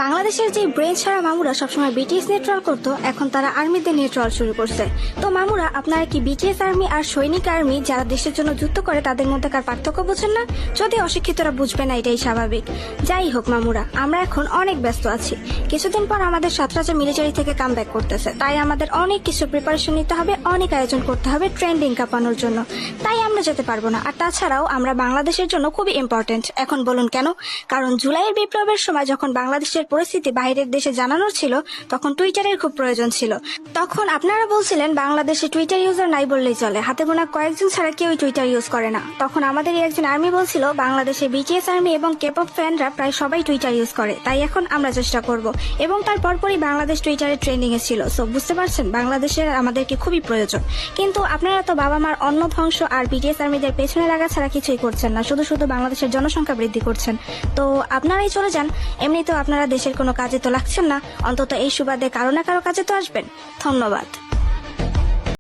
বাংলাদেশের যে ব্রেন ছাড়া মামুরা সবসময় বিটিএস নিয়ে ট্রল করতো, এখন তারা আর্মিদের নিয়ে ট্রল শুরু করছে। তো মামুরা, আপনারা কি বিটিএস আর্মি আর সৈনিক আর্মি যারা দেশের জন্য যুদ্ধ করে তাদের মধ্যেকার পার্থক্য বুঝেন না? যদি অশিক্ষিতরা বুঝবে না, এটাই স্বাভাবিক। যাই হোক মামুরা, আমরা এখন অনেক ব্যস্ত আছি। কিছুদিন পর আমাদের সাতরাজা মিলিটারি থেকে কামব্যাক করতেছে, তাই আমাদের অনেক কিছু প্রিপারেশন নিতে হবে, অনেক আয়োজন করতে হবে ট্রেন্ডিং কাঁপানোর জন্য। তাই আমরা যেতে পারবো না। আর তাছাড়াও আমরা বাংলাদেশের জন্য খুবই ইম্পর্টেন্ট। এখন বলুন কেন? কারণ জুলাইয়ের বিপ্লবের সময় যখন বাংলাদেশের পরিস্থিতি বাইরের দেশে জানানোর ছিল, তখন টুইটারের খুব প্রয়োজন ছিল। তখন আপনারা বলছিলেন বাংলাদেশে টুইটার ইউজার নাই বললেই চলে, হাতে গোনা কয়েকজন ছাড়া কেউই টুইটার ইউজ করে না। তখন আমাদেরই একজন আর্মি বলছিল বাংলাদেশে বিটিএস আর্মি এবং কেপপ ফ্যানরা প্রায় সবাই টুইটার ইউজ করে, তাই এখন আমরা চেষ্টা করব। এবং তার পরপরই বাংলাদেশ টুইটারে ট্রেন্ডিং এ ছিল। সো বুঝতে পারছেন বাংলাদেশের আমাদেরকে খুবই প্রয়োজন। কিন্তু আপনারা তো বাবা মার অন্ন ধ্বংস আর বিটিএস আর্মিদের পেছনে লাগা ছাড়া কিছুই করছেন না, শুধু শুধু বাংলাদেশের জনসংখ্যা বৃদ্ধি করছেন। তো আপনারাই চলে যান। এমনিতেও আপনারা দেশের কোনো কাজে তো লাগছেন না, অন্তত এই সুবাদে কারো না কারো কাজে তো আসবেন। ধন্যবাদ।